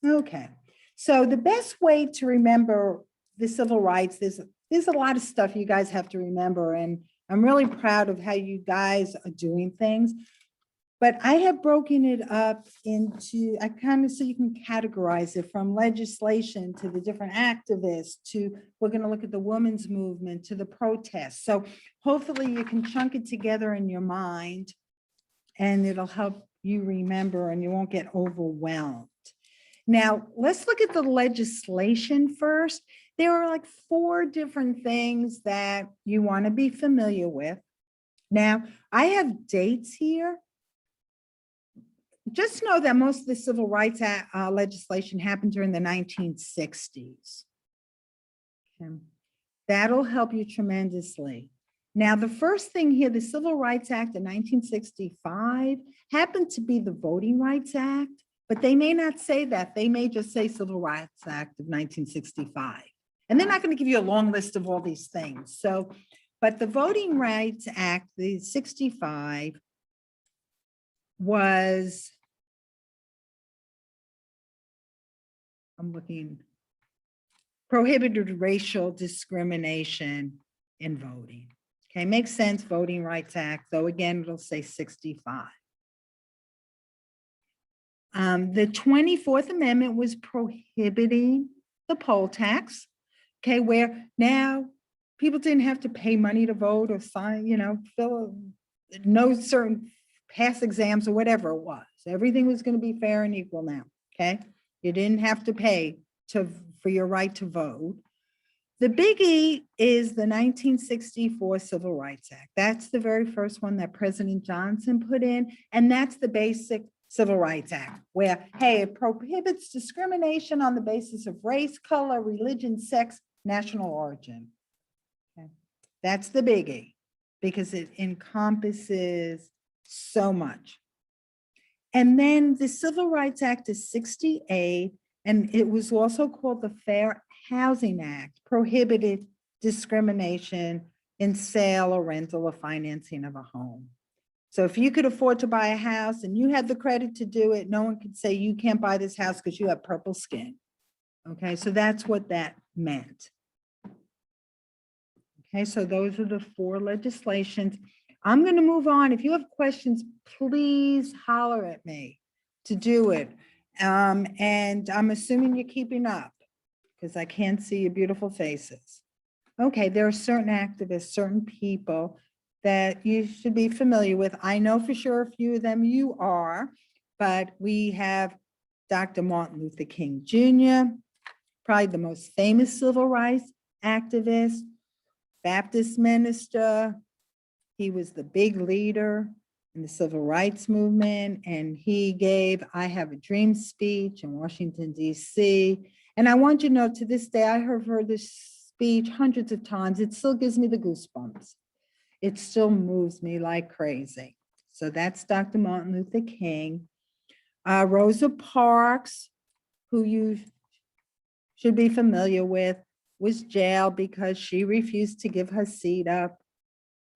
Okay. So the best way to remember the civil rights, there's a lot of stuff you guys have to remember, and I'm really proud of how you guys are doing things. But I have broken it up into, I kind of, so you can categorize it from legislation to the different activists to, we're going to look at the women's movement to the protests. So hopefully you can chunk it together in your mind and it'll help you remember and you won't get overwhelmed. Now, let's look at the legislation first. There are like 4 different things that you want to be familiar with. Now, I have dates here. Just know that most of the Civil Rights Act, legislation happened during the 1960s. Okay. That'll help you tremendously. Now, the first thing here, the Civil Rights Act of 1965 happened to be the Voting Rights Act, but they may not say that. They may just say Civil Rights Act of 1965. And they're not going to give you a long list of all these things. So, but the Voting Rights Act, the 65, was, I'm looking, prohibited racial discrimination in voting. Okay, makes sense, Voting Rights Act, though again, it'll say 65. The 24th Amendment was prohibiting the poll tax, okay, where now people didn't have to pay money to vote or sign, fill no certain pass exams or whatever it was. Everything was going to be fair and equal now, okay? You didn't have to pay for your right to vote. The biggie is the 1964 Civil Rights Act. That's the very first one that President Johnson put in, and that's the basic Civil Rights Act, where, hey, it prohibits discrimination on the basis of race, color, religion, sex, national origin. Okay. That's the biggie, because it encompasses so much. And then the Civil Rights Act is 68, and it was also called the Fair Housing Act, prohibited discrimination in sale or rental or financing of a home. So if you could afford to buy a house and you had the credit to do it, no one could say you can't buy this house because you have purple skin. Okay, so that's what that meant. Okay, so those are the 4 legislations. I'm going to move on. If you have questions, please holler at me to do it. And I'm assuming you're keeping up because I can't see your beautiful faces. Okay, there are certain activists, certain people that you should be familiar with. I know for sure a few of them you are, but we have Dr. Martin Luther King Jr., probably the most famous civil rights activist, Baptist minister. He was the big leader in the civil rights movement, and he gave I Have a Dream speech in Washington, D.C. And I want you to know, to this day, I have heard this speech hundreds of times. It still gives me the goosebumps. It still moves me like crazy. So that's Dr. Martin Luther King. Rosa Parks, who you should be familiar with, was jailed because she refused to give her seat up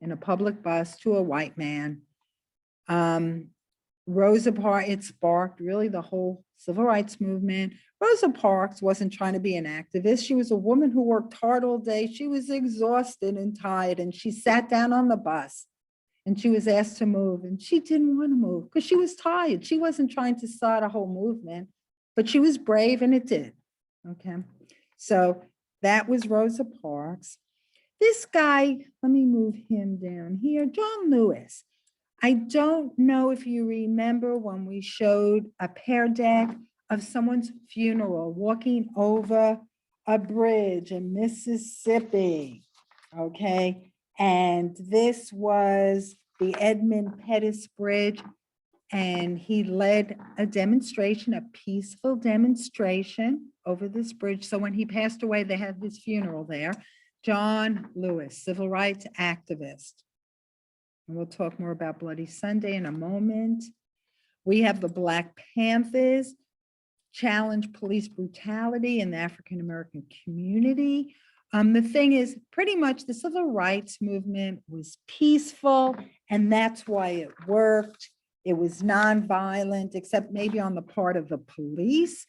in a public bus to a white man. Rosa Parks, it sparked really the whole civil rights movement. Rosa Parks wasn't trying to be an activist. She was a woman who worked hard all day. She was exhausted and tired, and she sat down on the bus and she was asked to move, and she didn't want to move because she was tired. She wasn't trying to start a whole movement, but she was brave and it did. Okay, so that was Rosa Parks. This guy, let me move him down here, John Lewis. I don't know if you remember when we showed a pear deck of someone's funeral walking over a bridge in Mississippi, okay? And this was the Edmund Pettus Bridge, and he led a demonstration, a peaceful demonstration over this bridge. So when he passed away, they had his funeral there. John Lewis, civil rights activist. And we'll talk more about Bloody Sunday in a moment. We have the Black Panthers, challenge police brutality in the African-American community. The thing is, pretty much the civil rights movement was peaceful, and that's why it worked. It was nonviolent, except maybe on the part of the police.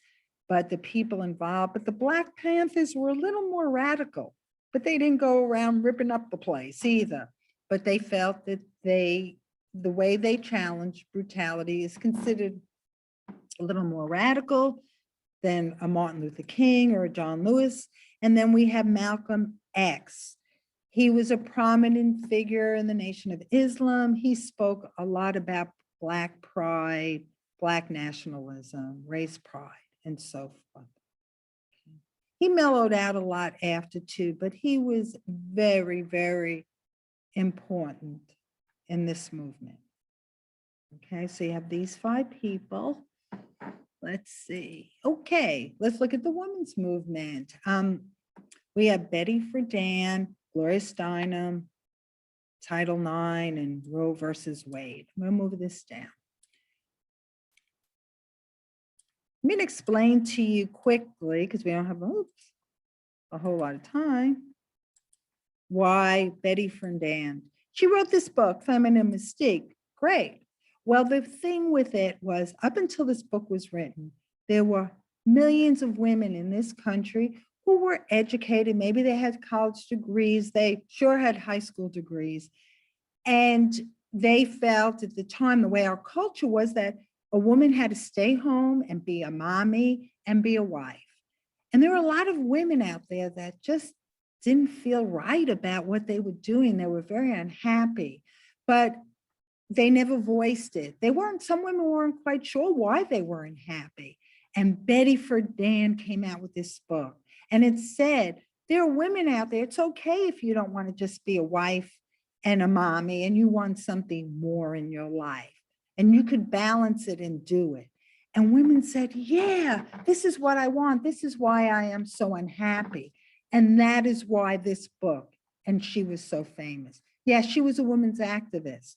but the people involved. But the Black Panthers were a little more radical, but they didn't go around ripping up the place either. But they felt that the way they challenged brutality is considered a little more radical than a Martin Luther King or a John Lewis. And then we have Malcolm X. He was a prominent figure in the Nation of Islam. He spoke a lot about Black pride, Black nationalism, race pride, and so forth. He mellowed out a lot after too, but he was very, very important in this movement. Okay, so you have these 5 people. Let's see. Okay, let's look at the women's movement. We have Betty Friedan, Gloria Steinem, Title IX, and Roe versus Wade. I'm going to move this down. I'm going to explain to you quickly, because we don't have a whole lot of time, why Betty Friedan. She wrote this book, Feminine Mystique. Great. Well, the thing with it was, up until this book was written, there were millions of women in this country who were educated. Maybe they had college degrees. They sure had high school degrees. And they felt at the time, the way our culture was, that a woman had to stay home and be a mommy and be a wife. And there were a lot of women out there that just didn't feel right about what they were doing. They were very unhappy, but they never voiced it. Some women weren't quite sure why they weren't happy. And Betty Friedan came out with this book. And it said, there are women out there, it's okay if you don't want to just be a wife and a mommy and you want something more in your life. And you could balance it and do it. And women said, yeah, this is what I want. This is why I am so unhappy. And that is why this book, and she was so famous. Yeah, she was a women's activist,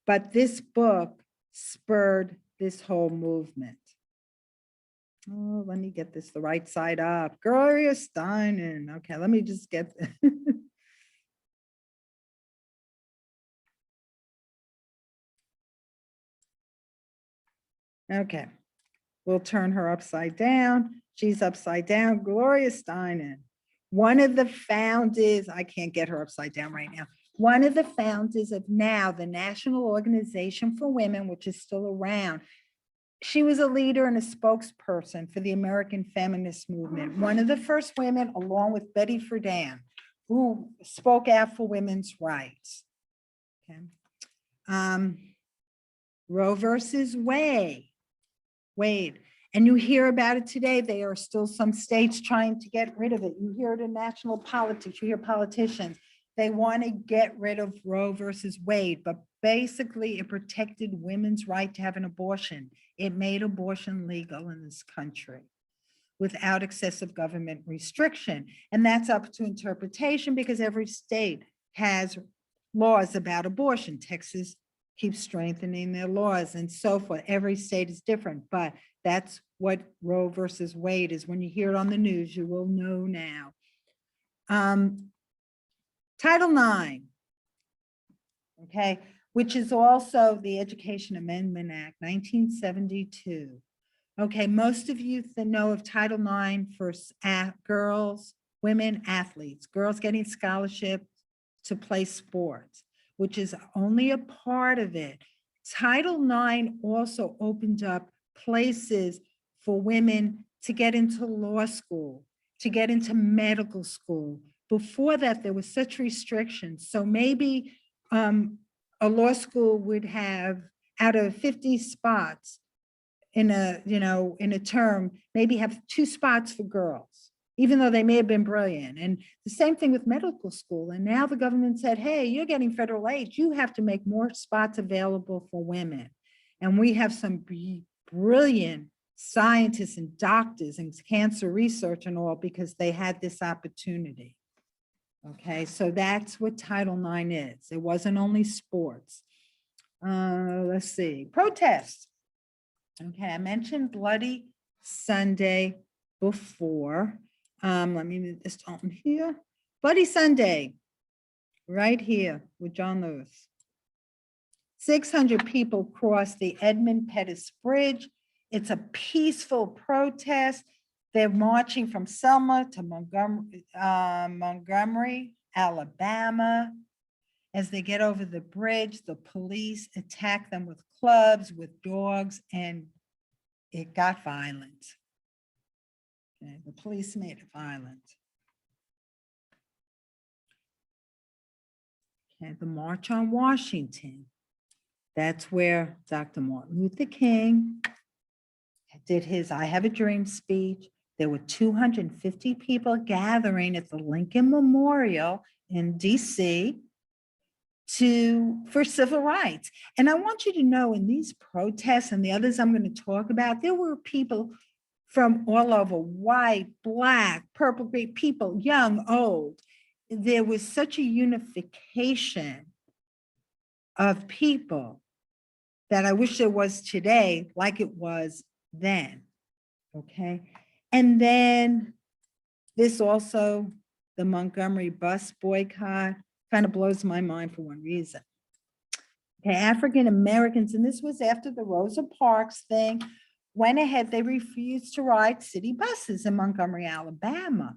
but this book spurred this whole movement. Oh, let me get this the right side up. Gloria Steinem. Okay, let me just get okay, we'll turn her upside down. She's upside down. Gloria Steinem, one of the founders, I can't get her upside down right now. One of the founders of now the National Organization for Women, which is still around. She was a leader and a spokesperson for the American feminist movement. One of the first women, along with Betty Friedan, who spoke out for women's rights. Okay. Roe versus Wade. And you hear about it today. There are still some states trying to get rid of it. You hear it in national politics. You hear politicians. They want to get rid of Roe versus Wade, but basically it protected women's right to have an abortion. It made abortion legal in this country without excessive government restriction. And that's up to interpretation because every state has laws about abortion. Texas keeps strengthening their laws and so forth. Every state is different, but that's what Roe versus Wade is. When you hear it on the news, you will know now. Title IX, okay, which is also the Education Amendment Act, 1972. Okay, most of you know of Title IX for girls, women athletes, girls getting scholarships to play sports, which is only a part of it. Title IX also opened up places for women to get into law school, to get into medical school. Before that, there was such restrictions. So maybe a law school would have, out of 50 spots in a term, maybe have 2 spots for girls, even though they may have been brilliant. And the same thing with medical school. And now the government said, hey, you're getting federal aid. You have to make more spots available for women. And we have some brilliant scientists and doctors and cancer research and all because they had this opportunity. Okay, so that's what Title IX is. It wasn't only sports. Let's see, protests. Okay, I mentioned Bloody Sunday before. Let me move this on here. Bloody Sunday, right here with John Lewis. 600 people crossed the Edmund Pettus Bridge. It's a peaceful protest. They're marching from Selma to Montgomery, Alabama. As they get over the bridge, the police attack them with clubs, with dogs, and it got violent. Okay, the police made it violent. Okay, the March on Washington. That's where Dr. Martin Luther King did his I Have a Dream speech. There were 250 people gathering at the Lincoln Memorial in DC for civil rights. And I want you to know, in these protests and the others I'm going to talk about, there were people from all over, white, black, purple, green, people, young, old. There was such a unification of people that I wish there was today, like it was then. Okay. And then this also, the Montgomery bus boycott, kind of blows my mind for one reason. Okay, African Americans, and this was after the Rosa Parks thing, went ahead, they refused to ride city buses in Montgomery, Alabama.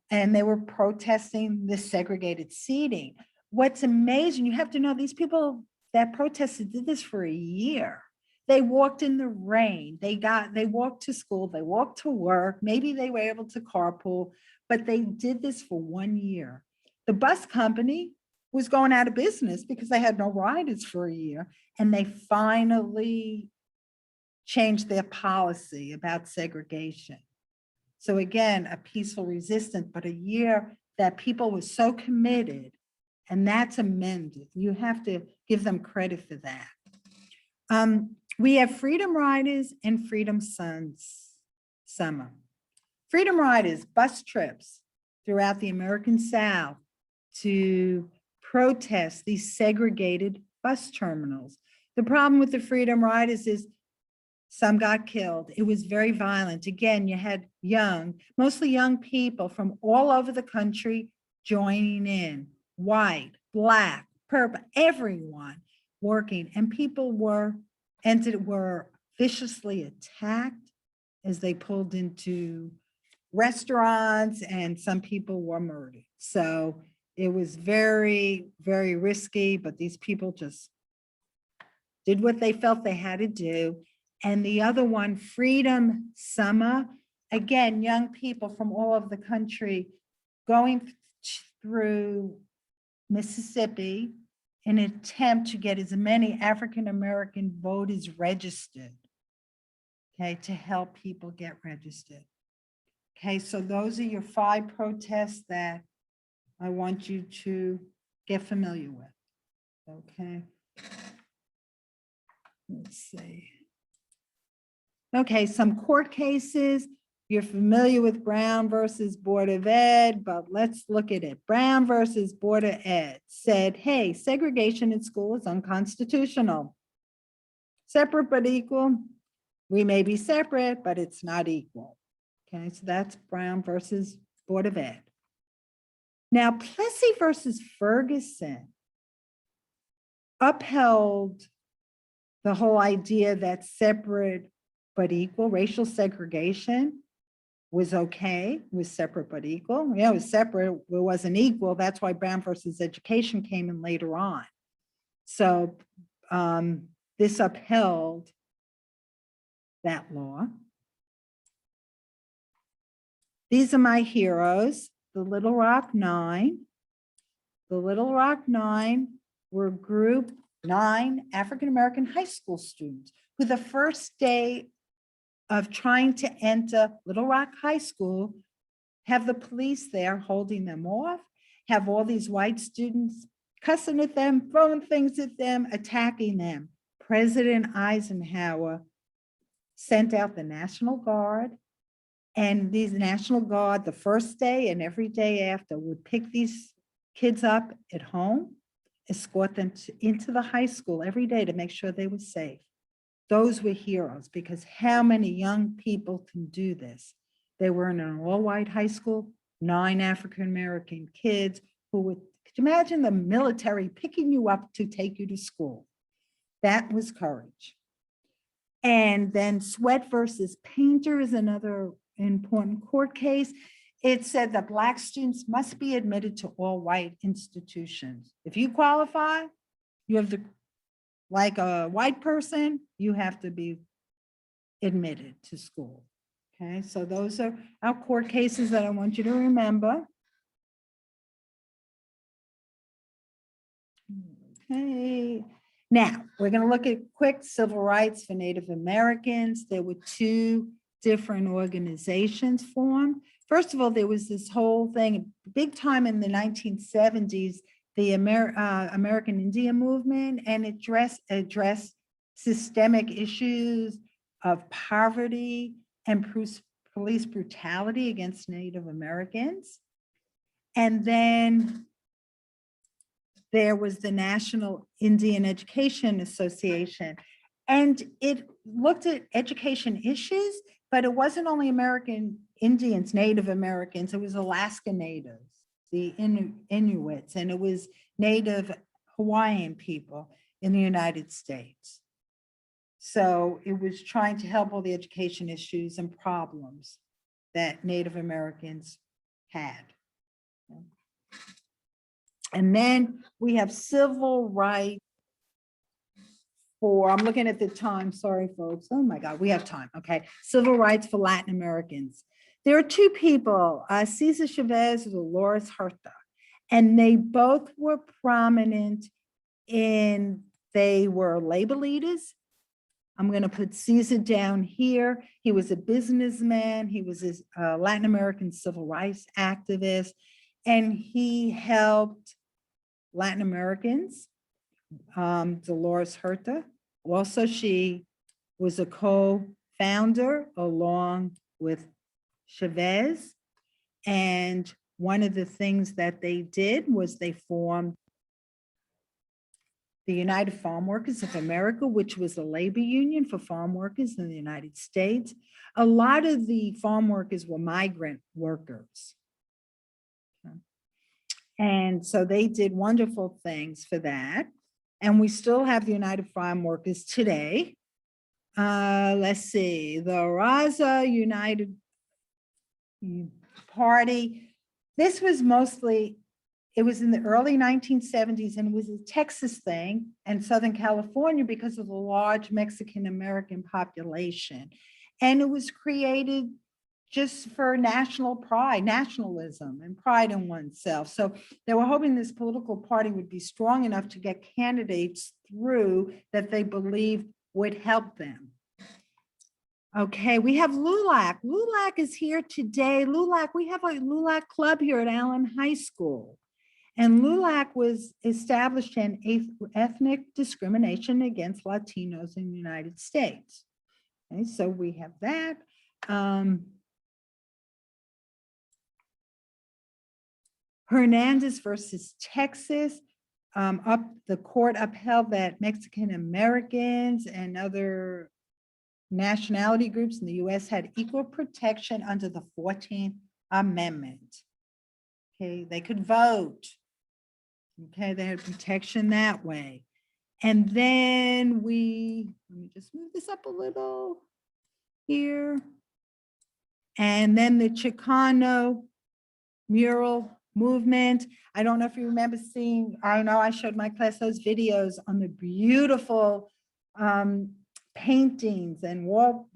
And they were protesting the segregated seating. What's amazing, you have to know, these people that protested did this for a year. They walked in the rain. They walked to school. They walked to work. Maybe they were able to carpool, but they did this for 1 year. The bus company was going out of business because they had no riders for a year. And they finally changed their policy about segregation. So again, a peaceful resistance, but a year that people were so committed, and that's amended. You have to give them credit for that. We have Freedom Riders and Freedom Sons Summer. Freedom Riders, bus trips throughout the American South to protest these segregated bus terminals. The problem with the Freedom Riders is some got killed. It was very violent. Again, you had mostly young people from all over the country joining in, white, black, purple, everyone working. And people were viciously attacked as they pulled into restaurants, and some people were murdered. So it was very, very risky, but these people just did what they felt they had to do. And the other one, Freedom Summer, again, young people from all over the country going through Mississippi in an attempt to get as many African-American voters registered, okay, to help people get registered. Okay, so those are your 5 protests that I want you to get familiar with, okay? Let's see. Okay, some court cases. You're familiar with Brown versus Board of Ed, but let's look at it. Brown versus Board of Ed said, hey, segregation in school is unconstitutional. Separate but equal. We may be separate, but it's not equal. Okay, so that's Brown versus Board of Ed. Now, Plessy versus Ferguson upheld the whole idea that separate but equal racial segregation was okay, was separate but equal. Yeah, it was separate, it wasn't equal. That's why Brown versus Education came in later on. So this upheld that law. These are my heroes, the Little Rock Nine. The Little Rock Nine were group 9 African-American high school students who the first day of trying to enter Little Rock High School, have the police there holding them off, have all these white students cussing at them, throwing things at them, attacking them. President Eisenhower sent out the National Guard, and these National Guard, the first day and every day after, would pick these kids up at home, escort them into the high school every day to make sure they were safe. Those were heroes, because how many young people can do this? They were in an all-white high school, 9 African-American kids who would, could you imagine the military picking you up to take you to school? That was courage. And then Sweat versus Painter is another important court case. It said that Black students must be admitted to all white institutions. If you qualify, you have to, like a white person, you have to be admitted to school. Okay, so those are our court cases that I want you to remember. Okay, now we're going to look at quick civil rights for Native Americans. There were two different organizations formed. First of all, there was this whole thing, big time in the 1970s, the American Indian movement, and it addressed systemic issues of poverty and police brutality against Native Americans. And then there was the National Indian Education Association, and it looked at education issues, but it wasn't only American Indians, Native Americans, it was Alaska Natives, the Inuits, and it was Native Hawaiian people in the United States. So it was trying to help all the education issues and problems that Native Americans had. And then we have civil rights for, I'm looking at the time, sorry, folks. Oh my God, we have time, okay. Civil rights for Latin Americans. There are two people, Cesar Chavez and Dolores Huerta, and they both were prominent they were labor leaders. I'm gonna put Cesar down here. He was a businessman. He was a Latin American civil rights activist, and he helped Latin Americans. Dolores Huerta, also she was a co-founder along with Chavez. And one of the things that they did was they formed the United Farm Workers of America, which was a labor union for farm workers in the United States. A lot of the farm workers were migrant workers. And so they did wonderful things for that. And we still have the United Farm Workers today. Let's see, the Raza United Party. This was mostly, it was in the early 1970s, and it was a Texas thing and Southern California because of the large Mexican-American population. And it was created just for national pride, nationalism, and pride in oneself. So they were hoping this political party would be strong enough to get candidates through that they believed would help them. Okay, we have LULAC. LULAC is here today. LULAC, we have a LULAC club here at Allen High School. And LULAC was established in ethnic discrimination against Latinos in the United States. Okay, so we have that. Hernandez versus Texas, the court upheld that Mexican Americans and other nationality groups in the US had equal protection under the 14th Amendment. Okay, they could vote. Okay, they had protection that way. And then let me just move this up a little here. And then the Chicano mural movement. I don't know if you remember seeing, I know I showed my class those videos on the beautiful paintings and wall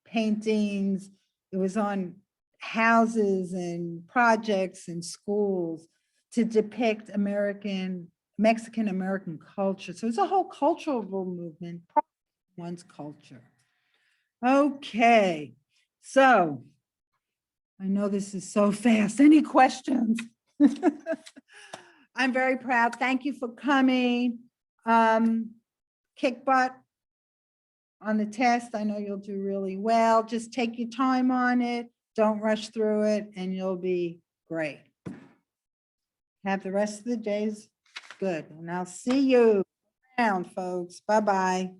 paintings. It was on houses and projects and schools to depict Mexican-American culture. So it's a whole cultural movement, one's culture. Okay, so I know this is so fast. Any questions? I'm very proud. Thank you for coming. Kick butt on the test. I know you'll do really well. Just take your time on it. Don't rush through it, and you'll be great. Have the rest of the days good. And I'll see you around, folks. Bye-bye.